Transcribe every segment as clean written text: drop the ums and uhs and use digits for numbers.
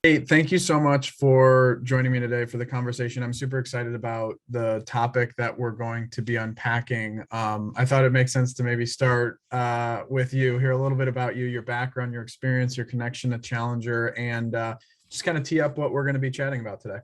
Hey, thank you so much for joining me today for the conversation. I'm super excited about the topic that we're going to be unpacking. I thought it makes sense to maybe start with you, hear a little bit about you, your background, your experience, your connection to Challenger, and just kind of tee up what we're going to be chatting about today.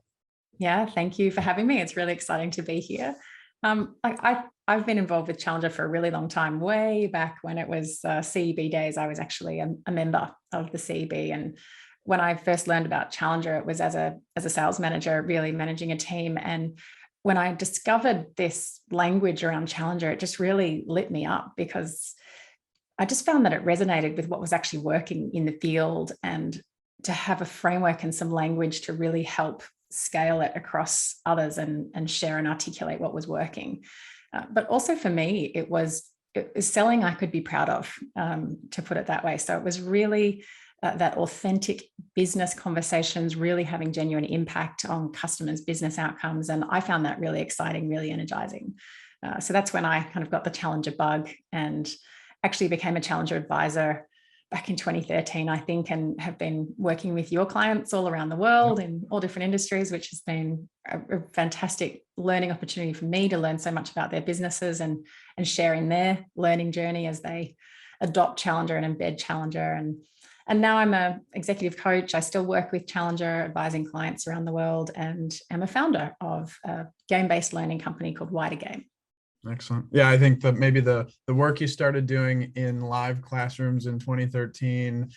Yeah, thank you for having me. It's really exciting to be here. I've been involved with Challenger for a really long time. Way back when it was CEB days, I was actually a member of the CEB, and when I first learned about Challenger, it was as a sales manager, really managing a team. And when I discovered this language around Challenger, it just really lit me up because I just found that it resonated with what was actually working in the field, and to have a framework and some language to really help scale it across others and share and articulate what was working. But also for me, it was selling I could be proud of, to put it that way. So it was really that authentic business conversations, really having genuine impact on customers' business outcomes. And I found that really exciting, really energizing. So that's when I kind of got the Challenger bug and actually became a Challenger advisor back in 2013, I think, and have been working with your clients all around the world in all different industries, which has been a fantastic learning opportunity for me to learn so much about their businesses and sharing their learning journey as they adopt Challenger and embed Challenger. And now I'm an executive coach. I still work with Challenger, advising clients around the world, and am a founder of a game-based learning company called Wyda. Excellent. Yeah, I think that maybe the work you started doing in live classrooms in 2013,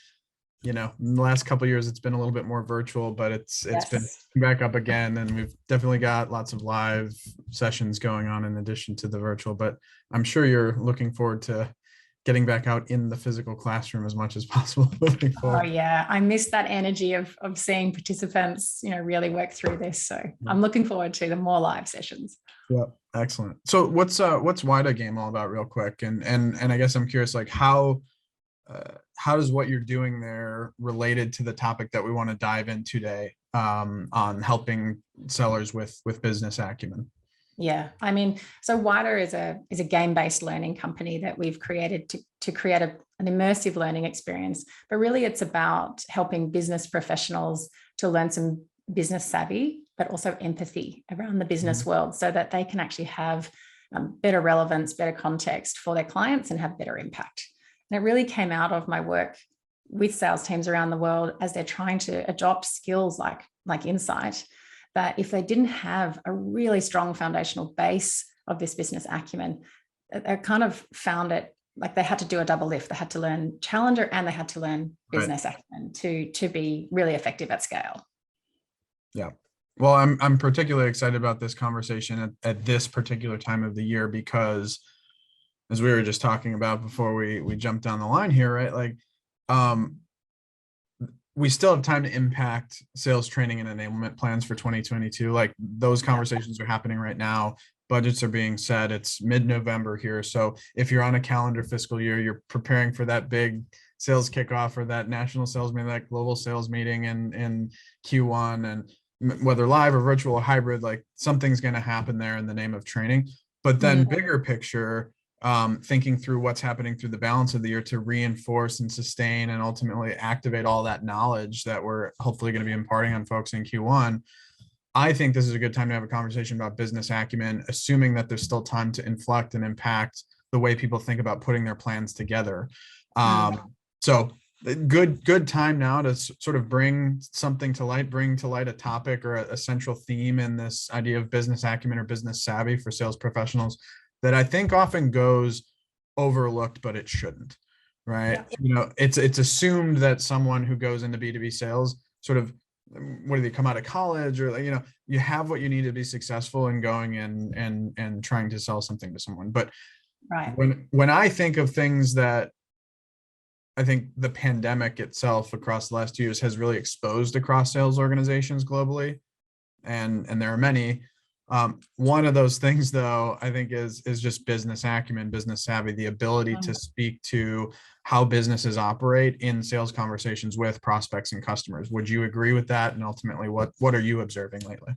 in the last couple of years, it's been a little bit more virtual, but it's been Yes. back up again, and we've definitely got lots of live sessions going on in addition to the virtual. But I'm sure you're looking forward to getting back out in the physical classroom as much as possible moving Oh forward. yeah, I miss that energy of seeing participants, really work through this. So I'm looking forward to the more live sessions. Yeah, excellent. So what's Wida game all about, real quick? And I guess I'm curious, like how does what you're doing there related to the topic that we want to dive in today, on helping sellers with business acumen? Yeah, I mean, so Wyda is a game-based learning company that we've created to create an immersive learning experience. But really, it's about helping business professionals to learn some business savvy, but also empathy around the business Mhm. world, so that they can actually have better relevance, better context for their clients, and have better impact. And it really came out of my work with sales teams around the world as they're trying to adopt skills like insight, that if they didn't have a really strong foundational base of this business acumen, they kind of found it like they had to do a double lift. They had to learn Challenger and they had to learn Right. business acumen to be really effective at scale. Yeah. Well, I'm particularly excited about this conversation at this particular time of the year because, as we were just talking about before we jumped down the line here, right? Like, um, we still have time to impact sales training and enablement plans for 2022. Like, those Yeah. conversations are happening right now. Budgets are being set. It's mid-November here. So if you're on a calendar fiscal year, you're preparing for that big sales kickoff or that national sales meeting, that global sales meeting in Q1, and whether live or virtual or hybrid, like something's going to happen there in the name of training. But then Mm. bigger picture, thinking through what's happening through the balance of the year to reinforce and sustain and ultimately activate all that knowledge that we're hopefully going to be imparting on folks in Q1. I think this is a good time to have a conversation about business acumen, assuming that there's still time to inflect and impact the way people think about putting their plans together. Mm. So good time now to sort of bring something to light, bring to light a topic or a central theme in this idea of business acumen or business savvy for sales professionals that I think often goes overlooked, but it shouldn't, right? Yeah. It's assumed that someone who goes into B2B sales sort of, what do they come out of college, or you have what you need to be successful in going and trying to sell something to someone. But Right. when I think of things that I think the pandemic itself across the last 2 years has really exposed across sales organizations globally, and there are many. One of those things, though, I think is just business acumen, business savvy, the ability to Mm. speak to how businesses operate in sales conversations with prospects and customers. Would you agree with that? And ultimately, what are you observing lately?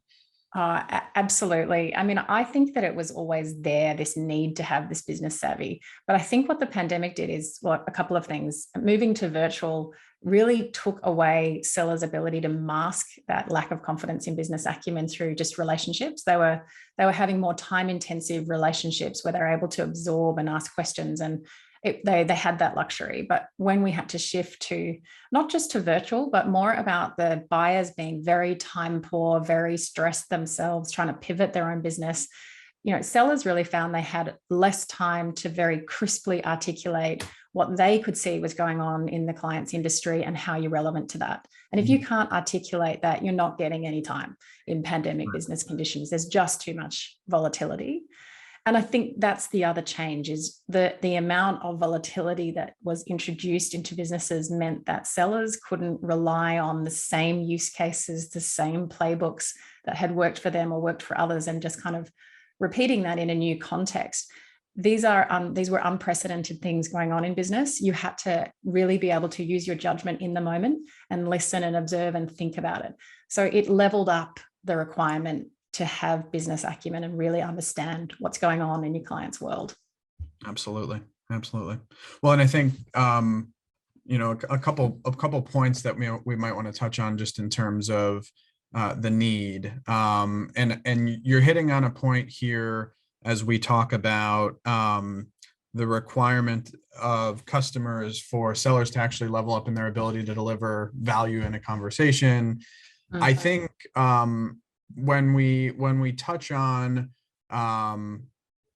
Absolutely. I mean, I think that it was always there, this need to have this business savvy. But I think what the pandemic did is, well, a couple of things. Moving to virtual really took away sellers' ability to mask that lack of confidence in business acumen through just relationships. They were having more time-intensive relationships where they're able to absorb and ask questions, and they had that luxury. But when we had to shift to not just to virtual, but more about the buyers being very time poor, very stressed themselves, trying to pivot their own business, sellers really found they had less time to very crisply articulate what they could see was going on in the client's industry and how you're relevant to that. And if you can't articulate that, you're not getting any time in pandemic business conditions. There's just too much volatility. And I think that's the other change, is the amount of volatility that was introduced into businesses meant that sellers couldn't rely on the same use cases, the same playbooks that had worked for them or worked for others, and just kind of repeating that in a new context. These were unprecedented things going on in business. You had to really be able to use your judgment in the moment and listen and observe and think about it. So it leveled up the requirement to have business acumen and really understand what's going on in your client's world. Absolutely. Well, and I think, a couple points that we might want to touch on just in terms of the need. And you're hitting on a point here as we talk about the requirement of customers for sellers to actually level up in their ability to deliver value in a conversation. Mm-hmm. I think when we touch on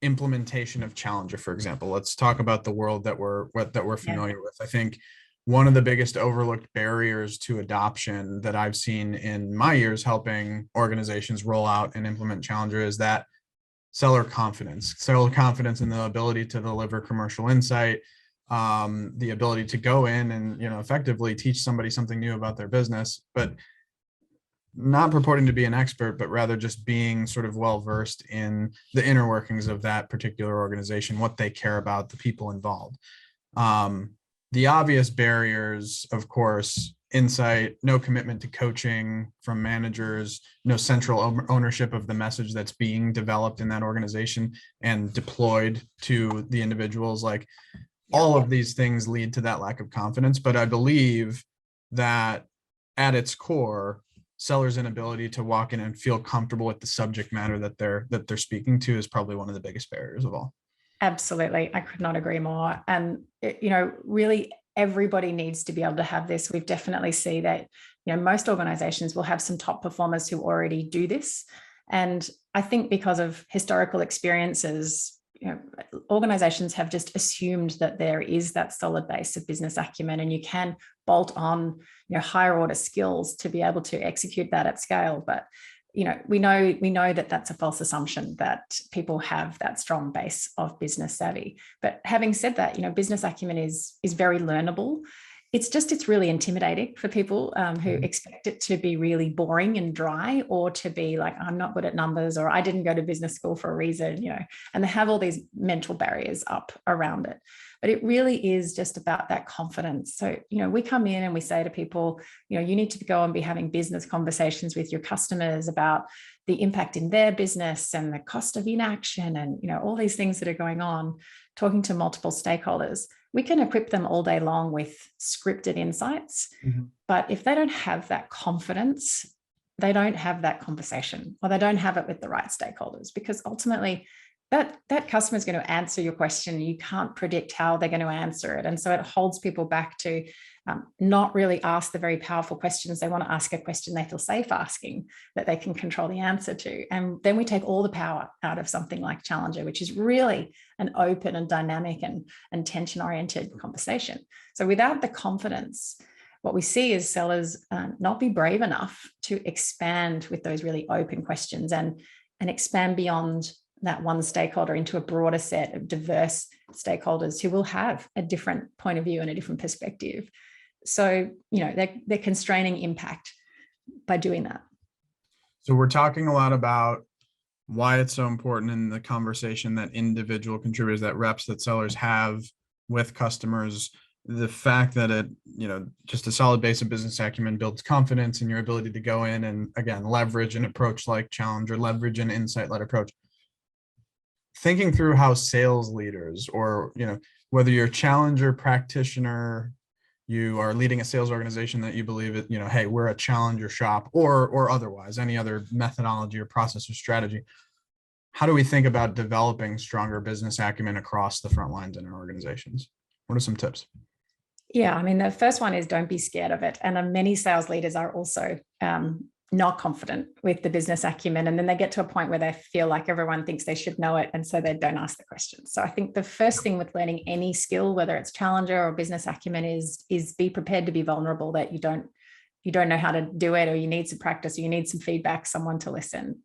implementation of Challenger, for example, let's talk about the world that we're familiar with. I think one of the biggest overlooked barriers to adoption that I've seen in my years helping organizations roll out and implement Challenger is that seller confidence in the ability to deliver commercial insight, the ability to go in and effectively teach somebody something new about their business, but not purporting to be an expert, but rather just being sort of well-versed in the inner workings of that particular organization, what they care about, the people involved. The obvious barriers, of course, insight, no commitment to coaching from managers, no central ownership of the message that's being developed in that organization and deployed to the individuals. Like all of these things lead to that lack of confidence. But I believe that at its core, sellers' inability to walk in and feel comfortable with the subject matter that they're speaking to is probably one of the biggest barriers of all. Absolutely. I could not agree more. And, really everybody needs to be able to have this. We've definitely see that, most organizations will have some top performers who already do this. And I think because of historical experiences, organizations have just assumed that there is that solid base of business acumen, and you can bolt on, higher order skills to be able to execute that at scale. But we know that that's a false assumption that people have that strong base of business savvy. But having said that, business acumen is very learnable. It's really intimidating for people who expect it to be really boring and dry, or to be like, I'm not good at numbers, or I didn't go to business school for a reason, and they have all these mental barriers up around it. But it really is just about that confidence. So, we come in and we say to people, you need to go and be having business conversations with your customers about the impact in their business and the cost of inaction and, all these things that are going on, talking to multiple stakeholders. We can equip them all day long with scripted insights, but if they don't have that confidence, they don't have that conversation, or they don't have it with the right stakeholders, because ultimately that customer is going to answer your question. You can't predict how they're going to answer it. And so it holds people back to not really ask the very powerful questions. They want to ask a question they feel safe asking, that they can control the answer to. And then we take all the power out of something like Challenger, which is really an open and dynamic and tension-oriented conversation. So without the confidence, what we see is sellers not be brave enough to expand with those really open questions and expand beyond that one stakeholder into a broader set of diverse stakeholders who will have a different point of view and a different perspective. So, they're constraining impact by doing that. So we're talking a lot about why it's so important in the conversation that individual contributors, that reps, that sellers have with customers. the fact that it, just a solid base of business acumen builds confidence in your ability to go in and, again, leverage an approach like challenge or leverage an insight-led approach. Thinking through how sales leaders, or, whether you're a challenger practitioner, you are leading a sales organization that you believe it, hey, we're a challenger shop, or otherwise, any other methodology or process or strategy. How do we think about developing stronger business acumen across the front lines in our organizations? What are some tips? Yeah, I mean, the first one is don't be scared of it. And many sales leaders are also not confident with the business acumen. And then they get to a point where they feel like everyone thinks they should know it. And so they don't ask the questions. So I think the first thing with learning any skill, whether it's challenger or business acumen, is be prepared to be vulnerable, that you don't know how to do it, or you need some practice, or you need some feedback, someone to listen.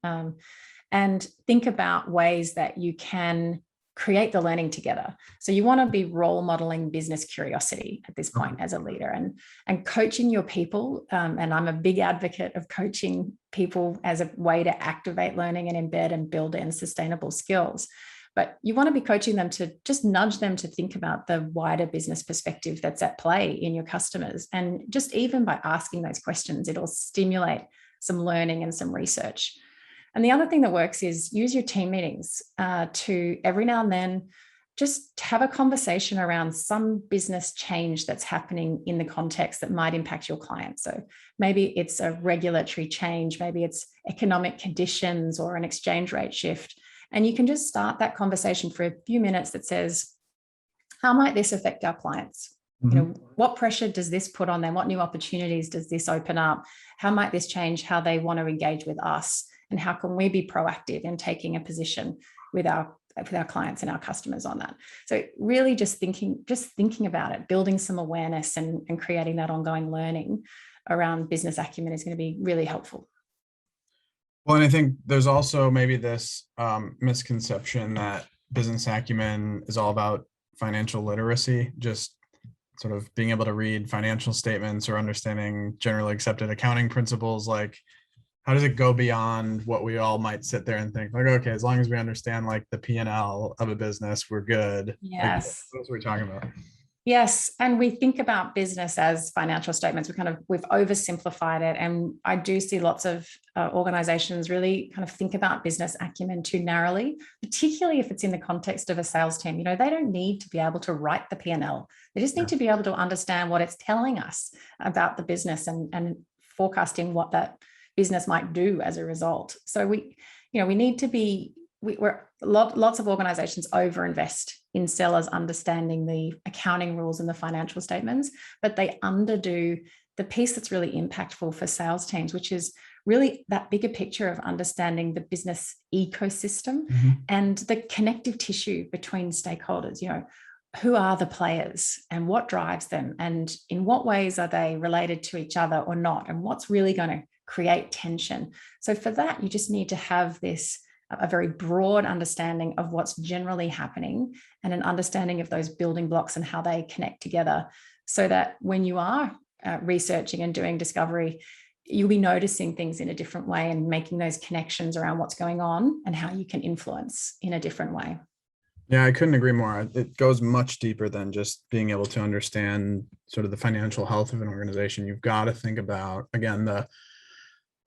And think about ways that you can create the learning together. So you want to be role modeling business curiosity at this point as a leader, and coaching your people. And I'm a big advocate of coaching people as a way to activate learning and embed and build in sustainable skills. But you want to be coaching them to just nudge them to think about the wider business perspective that's at play in your customers. And just even by asking those questions, it'll stimulate some learning and some research. And the other thing that works is use your team meetings to every now and then just have a conversation around some business change that's happening in the context that might impact your clients. So maybe it's a regulatory change, maybe it's economic conditions or an exchange rate shift. And you can just start that conversation for a few minutes that says, how might this affect our clients? Mm-hmm. What pressure does this put on them? What new opportunities does this open up? How might this change how they want to engage with us? And how can we be proactive in taking a position with our clients and our customers on that? So really just thinking about it, building some awareness and creating that ongoing learning around business acumen is going to be really helpful. Well, and I think there's also maybe this misconception that business acumen is all about financial literacy, just sort of being able to read financial statements or understanding generally accepted accounting principles. Like, how does it go beyond what we all might sit there and think, like, okay, as long as we understand like the P&L of a business, we're good. Yes. Like, what are we talking about? Yes. And we think about business as financial statements. We've oversimplified it. And I do see lots of organizations really kind of think about business acumen too narrowly, particularly if it's in the context of a sales team. They don't need to be able to write the P&L. They just need to be able to understand what it's telling us about the business and forecasting what that business might do as a result. So lots of organizations overinvest in sellers understanding the accounting rules and the financial statements, but they underdo the piece that's really impactful for sales teams, which is really that bigger picture of understanding the business ecosystem and the connective tissue between stakeholders. Who are the players and what drives them, and in what ways are they related to each other or not, and what's really going to create tension. So for that, you just need to have a very broad understanding of what's generally happening and an understanding of those building blocks and how they connect together, so that when you are researching and doing discovery, you'll be noticing things in a different way and making those connections around what's going on and how you can influence in a different way. Yeah, I couldn't agree more. It goes much deeper than just being able to understand sort of the financial health of an organization. You've got to think about, again, the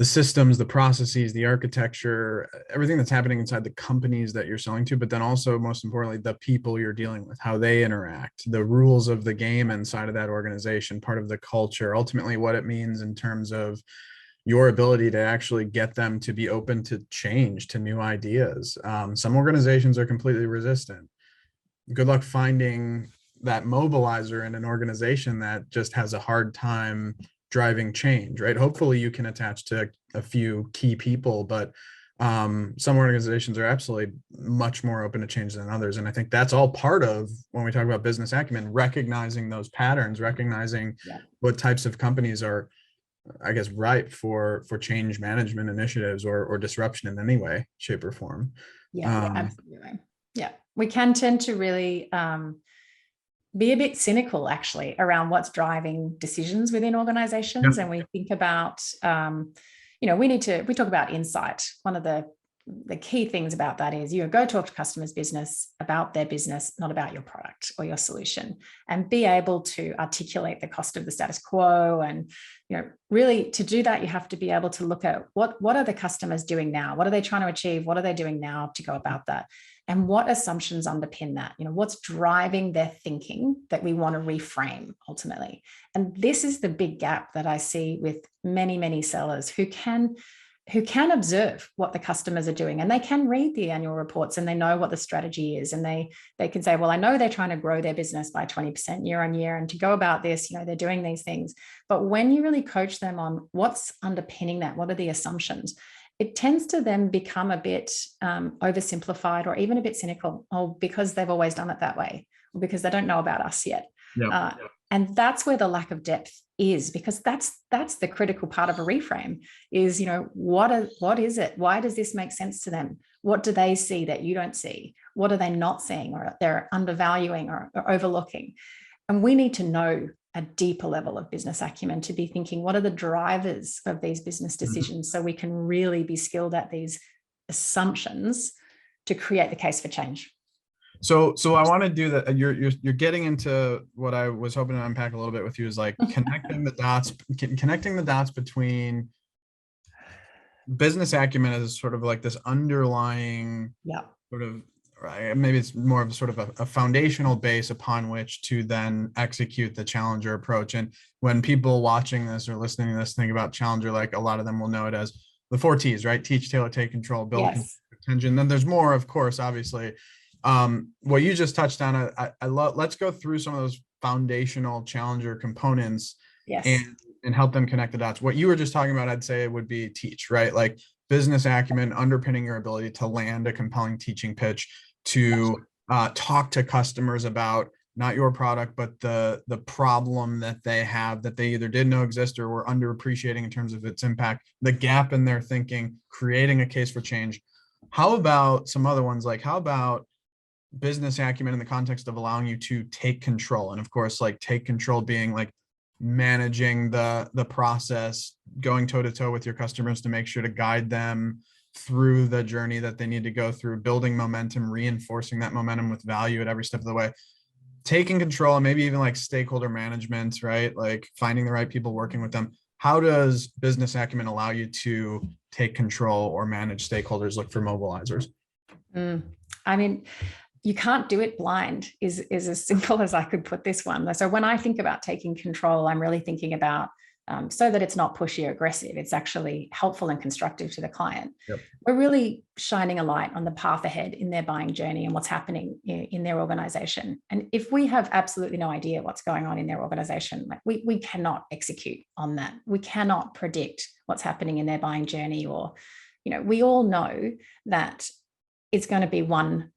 systems, the processes, the architecture, everything that's happening inside the companies that you're selling to, but then also, most importantly, the people you're dealing with, how they interact, the rules of the game inside of that organization, part of the culture, ultimately what it means in terms of your ability to actually get them to be open to change, to new ideas. Some organizations are completely resistant. Good luck finding that mobilizer in an organization that just has a hard time driving change, right? Hopefully you can attach to a few key people, but some organizations are absolutely much more open to change than others. And I think that's all part of when we talk about business acumen, recognizing those patterns, recognizing what types of companies are, I guess, ripe for change management initiatives or disruption in any way, shape, or form. Yeah, absolutely. Yeah, we can tend to really be a bit cynical, actually, around what's driving decisions within organizations. And we think about, we talk about insight. One of the the key things about that is you go talk to customers' business about their business, not about your product or your solution, and be able to articulate the cost of the status quo. And, really to do that, you have to be able to look at what are the customers doing now? What are they trying to achieve? What are they doing now to go about that? And what assumptions underpin that? What's driving their thinking that we want to reframe ultimately? And this is the big gap that I see with many, many sellers who can observe what the customers are doing, and they can read the annual reports and they know what the strategy is, and they can say, well, I know they're trying to grow their business by 20% year on year, and to go about this, they're doing these things. But when you really coach them on what's underpinning that, what are the assumptions, it tends to then become a bit oversimplified or even a bit cynical, because they've always done it that way, or because they don't know about us yet. Yeah. And that's where the lack of depth is, because that's the critical part of a reframe is, what is it? Why does this make sense to them? What do they see that you don't see? What are they not seeing, or they're undervaluing or overlooking? And we need to know a deeper level of business acumen to be thinking, what are the drivers of these business decisions, so we can really be skilled at these assumptions to create the case for change. So I want to do that. You're getting into what I was hoping to unpack a little bit with you, is like connecting the dots between business acumen as sort of like this underlying sort of, right, maybe it's more of a sort of a foundational base upon which to then execute the challenger approach. And when people watching this or listening to this think about challenger, like a lot of them will know it as the 4 T's, right? Teach, tailor, take control, build, attention. Then there's more, of course, obviously. What you just touched on, I love. Let's go through some of those foundational challenger components and help them connect the dots. What you were just talking about, I'd say it would be teach, right? Like business acumen underpinning your ability to land a compelling teaching pitch, to talk to customers about not your product, but the problem that they have, that they either didn't know exist or were underappreciating in terms of its impact, the gap in their thinking, creating a case for change. How about some other ones? Like, how about business acumen in the context of allowing you to take control? And of course, like take control being like managing the process, going toe to toe with your customers to make sure to guide them through the journey that they need to go through, building momentum, reinforcing that momentum with value at every step of the way, taking control, and maybe even like stakeholder management, right? Like finding the right people, working with them. How does business acumen allow you to take control or manage stakeholders, look for mobilizers? I mean, you can't do it blind is as simple as I could put this one. So when I think about taking control, I'm really thinking about so that it's not pushy or aggressive. It's actually helpful and constructive to the client. Yep. We're really shining a light on the path ahead in their buying journey and what's happening in their organization. And if we have absolutely no idea what's going on in their organization, like we cannot execute on that. We cannot predict what's happening in their buying journey, or, we all know that it's going to be one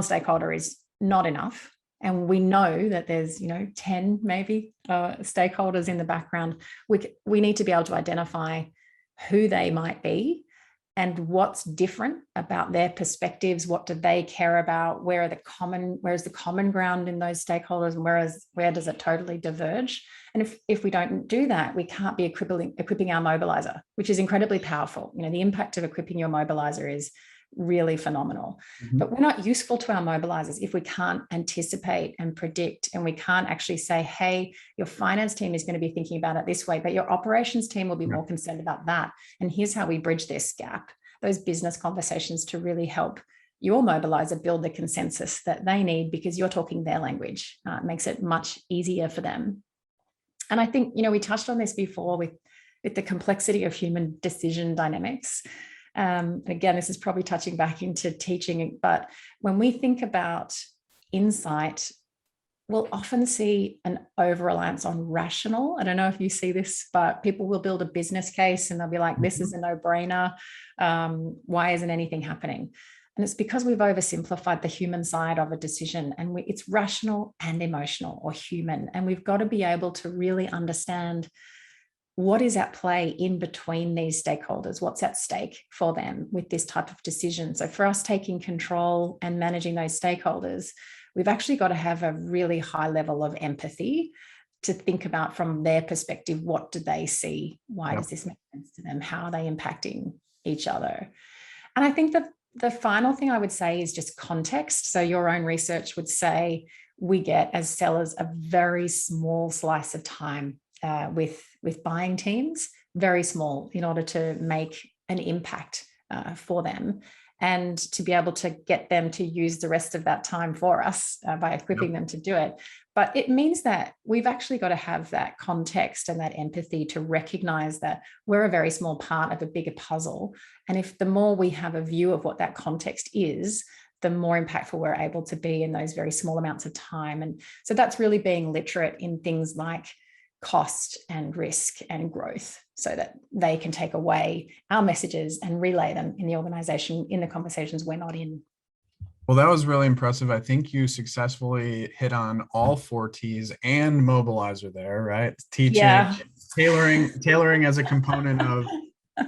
stakeholder is not enough. And we know that there's, 10 maybe stakeholders in the background. We need to be able to identify who they might be and what's different about their perspectives. What do they care about? Where's the common ground in those stakeholders, and where does it totally diverge? And if we don't do that, we can't be equipping our mobilizer, which is incredibly powerful. The impact of equipping your mobilizer is really phenomenal. Mm-hmm. But we're not useful to our mobilizers if we can't anticipate and predict, and we can't actually say, hey, your finance team is going to be thinking about it this way, but your operations team will be more concerned about that. And here's how we bridge this gap, those business conversations, to really help your mobilizer build the consensus that they need, because you're talking their language. It makes it much easier for them. And I think, we touched on this before with the complexity of human decision dynamics. Again, this is probably touching back into teaching, but when we think about insight, we'll often see an over-reliance on rational. I don't know if you see this, but people will build a business case and they'll be like, this is a no-brainer. Why isn't anything happening? And it's because we've oversimplified the human side of a decision, and it's rational and emotional, or human. And we've got to be able to really understand what is at play in between these stakeholders, what's at stake for them with this type of decision. So for us, taking control and managing those stakeholders, we've actually got to have a really high level of empathy to think about, from their perspective, what do they see? Why does this make sense to them? How are they impacting each other? And I think that the final thing I would say is just context. So your own research would say we get as sellers a very small slice of time with buying teams, very small, in order to make an impact for them, and to be able to get them to use the rest of that time for us by equipping them to do it. But it means that we've actually got to have that context and that empathy to recognize that we're a very small part of a bigger puzzle. And if the more we have a view of what that context is, the more impactful we're able to be in those very small amounts of time. And so that's really being literate in things like cost and risk and growth, so that they can take away our messages and relay them in the organization in the conversations we're not in. Well, that was really impressive. I think you successfully hit on all 4 T's and mobilizer there, right? Teaching, Yeah. tailoring as a component of,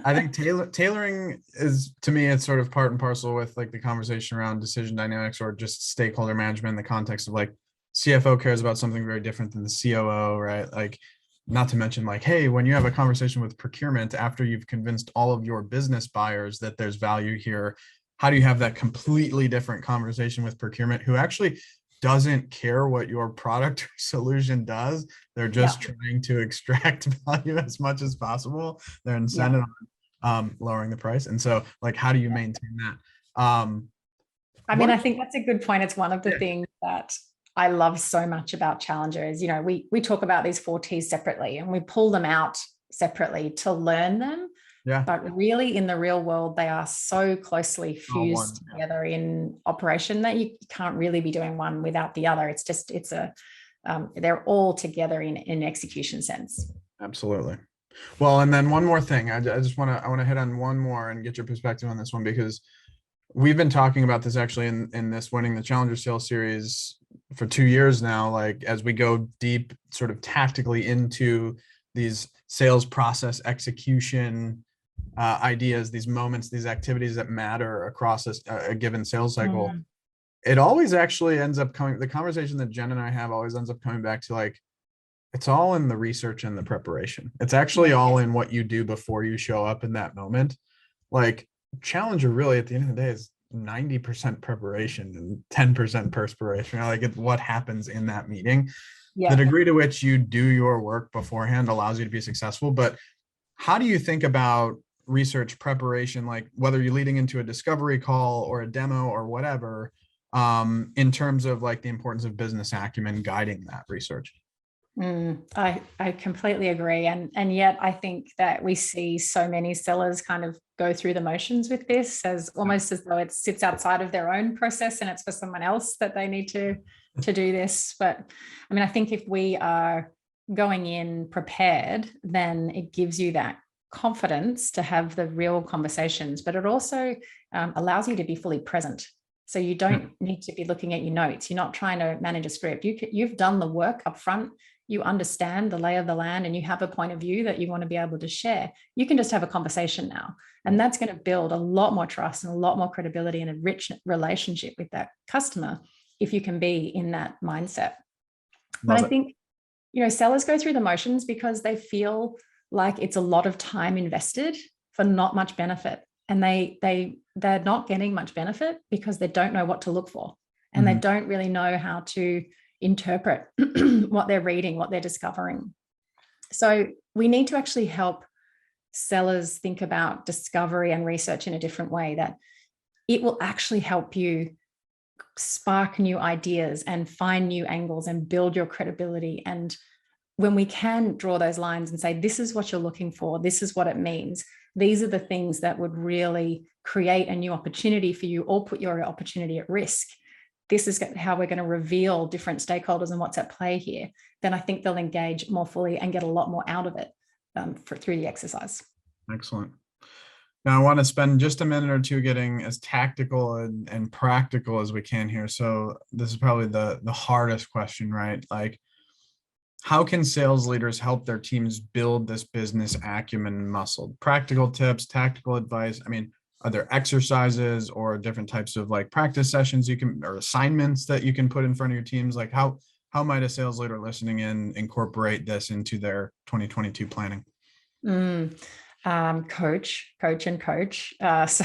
I think tailoring is, to me, it's sort of part and parcel with like the conversation around decision dynamics or just stakeholder management in the context of like CFO cares about something very different than the COO, right? Like, not to mention like, hey, when you have a conversation with procurement after you've convinced all of your business buyers that there's value here, how do you have that completely different conversation with procurement, who actually doesn't care what your product or solution does? They're just trying to extract value as much as possible. They're incented on lowering the price. And so like, how do you maintain that? I mean, I think that's a good point. It's one of the things that I love so much about Challenger is, you know, we talk about these 4 T's separately and we pull them out separately to learn them. Yeah. But really in the real world, they are so closely fused together in operation that you can't really be doing one without the other. It's just, they're all together in execution sense. Absolutely. Well, and then one more thing, I want to hit on one more and get your perspective on this one, because we've been talking about this actually in this Winning the Challenger Sales series for 2 years now, like as we go deep sort of tactically into these sales process execution ideas, these moments, these activities that matter across a given sales cycle. It always actually ends up coming, the conversation that Jen and I have always ends up coming back to like, it's all in the research and the preparation. It's actually all in what you do before you show up in that moment. Like Challenger really at the end of the day is 90% preparation and 10% perspiration. Like what happens in that meeting. The degree to which you do your work beforehand allows you to be successful. But how do you think about research preparation, like whether you're leading into a discovery call or a demo or whatever, in terms of like the importance of business acumen guiding that research? I completely agree. And yet I think that we see so many sellers kind of go through the motions with this as almost as though it sits outside of their own process and it's for someone else that they need to do this. But I mean, I think if we are going in prepared, then it gives you that confidence to have the real conversations, but it also allows you to be fully present. So you don't need to be looking at your notes. You're not trying to manage a script. You've done the work up front. You understand the lay of the land and you have a point of view that you want to be able to share. You can just have a conversation now. And that's going to build a lot more trust and a lot more credibility and a rich relationship with that customer if you can be in that mindset. But I think, you know, sellers go through the motions because they feel like it's a lot of time invested for not much benefit. And they're not getting much benefit because they don't know what to look for. And they don't really know how to interpret what they're reading, what they're discovering. So we need to actually help sellers think about discovery and research in a different way, that it will actually help you spark new ideas and find new angles and build your credibility. And when we can draw those lines and say, this is what you're looking for, this is what it means, these are the things that would really create a new opportunity for you or put your opportunity at risk. This is how we're going to reveal different stakeholders and what's at play here. Then I think they'll engage more fully and get a lot more out of it through the exercise. Excellent. Now I want to spend just a minute or two getting as tactical and practical as we can here. So this is probably the hardest question, right? Like, how can sales leaders help their teams build this business acumen muscle? Practical tips, tactical advice. I mean, are there exercises or different types of like practice sessions you can, or assignments that you can put in front of your teams? Like how might a sales leader listening in incorporate this into their 2022 planning? Coach. So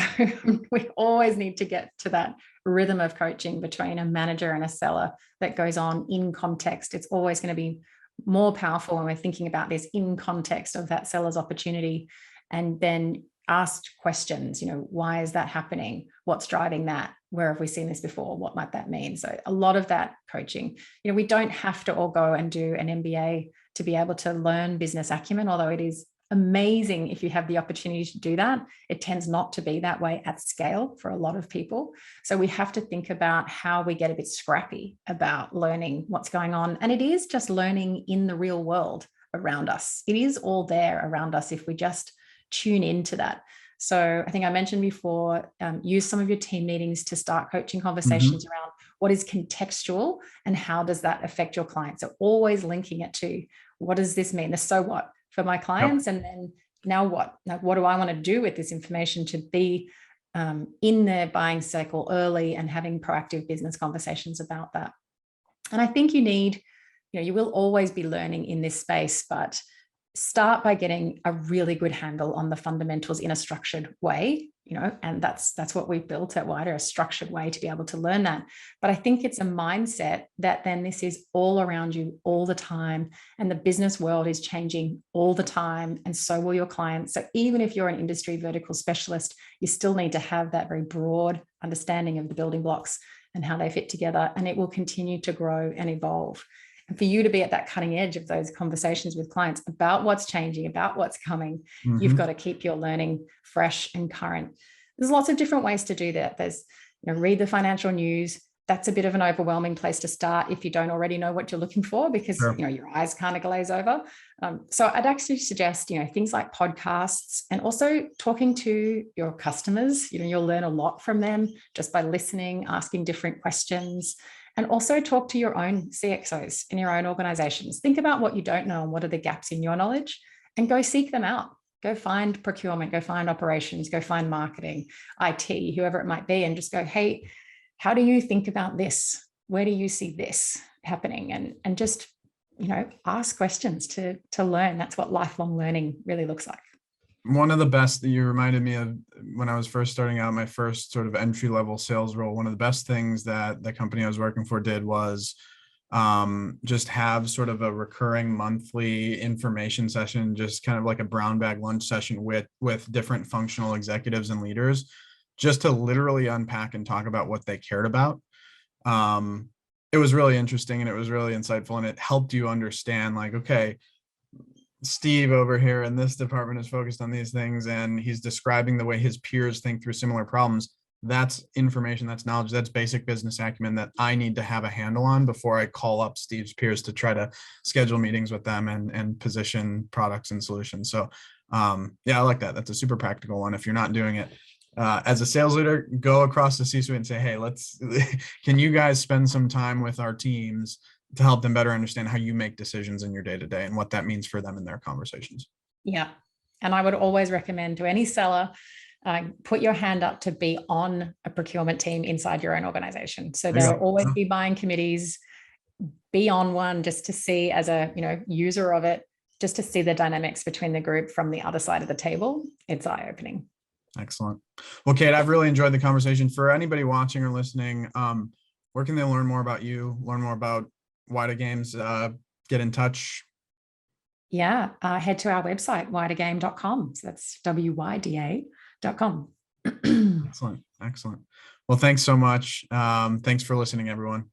we always need to get to that rhythm of coaching between a manager and a seller that goes on in context. It's always going to be more powerful when we're thinking about this in context of that seller's opportunity, and then asked questions, why is that happening? What's driving that? Where have we seen this before? What might that mean? So a lot of that coaching, we don't have to all go and do an MBA to be able to learn business acumen, although it is amazing if you have the opportunity to do that. It tends not to be that way at scale for a lot of people. So we have to think about how we get a bit scrappy about learning what's going on. And it is just learning in the real world around us. It is all there around us if we just tune into that. So I think I mentioned before, use some of your team meetings to start coaching conversations around what is contextual and how does that affect your clients. So always linking it to, what does this mean? The so what for my clients? Yep. And then now what? Like, what do I want to do with this information to be in their buying cycle early and having proactive business conversations about that? And I think you will always be learning in this space, but start by getting a really good handle on the fundamentals in a structured way, and that's what we've built at Wyda, a structured way to be able to learn that. But I think it's a mindset that then this is all around you all the time, and the business world is changing all the time, and so will your clients. So even if you're an industry vertical specialist, you still need to have that very broad understanding of the building blocks and how they fit together, and it will continue to grow and evolve. And for you to be at that cutting edge of those conversations with clients about what's changing, about what's coming, you've got to keep your learning fresh and current. There's lots of different ways to do that. There's, read the financial news. That's a bit of an overwhelming place to start if you don't already know what you're looking for, because your eyes kind of glaze over. So I'd actually suggest, things like podcasts, and also talking to your customers. You'll learn a lot from them just by listening, asking different questions. And also talk to your own CXOs in your own organizations. Think about what you don't know and what are the gaps in your knowledge, and go seek them out. Go find procurement, go find operations, go find marketing, IT, whoever it might be, and just go, hey, how do you think about this? Where do you see this happening? And just, ask questions to learn. That's what lifelong learning really looks like. One of the best that you reminded me of when I was first starting out my first sort of entry-level sales role, one of the best things that the company I was working for did was just have sort of a recurring monthly information session, just kind of like a brown bag lunch session with different functional executives and leaders, just to literally unpack and talk about what they cared about. It was really interesting and it was really insightful, and it helped you understand, like, okay, Steve over here in this department is focused on these things, and he's describing the way his peers think through similar problems. That's information, that's knowledge, that's basic business acumen that I need to have a handle on before I call up Steve's peers to try to schedule meetings with them and position products and solutions. So yeah, I like that. That's a super practical one. If you're not doing it as a sales leader, go across the C-suite and say, hey, can you guys spend some time with our teams to help them better understand how you make decisions in your day-to-day and what that means for them in their conversations. Yeah. And I would always recommend to any seller, put your hand up to be on a procurement team inside your own organization. So there will always be buying committees, be on one just to see, as a user of it, just to see the dynamics between the group from the other side of the table. It's eye-opening. Excellent. Well, Kate, I've really enjoyed the conversation. For anybody watching or listening, where can they learn more about you, learn more about Wyda Games, get in touch? Yeah, head to our website, wydagame.com. So that's WYDA.com. Excellent. Well, thanks so much. Thanks for listening, everyone.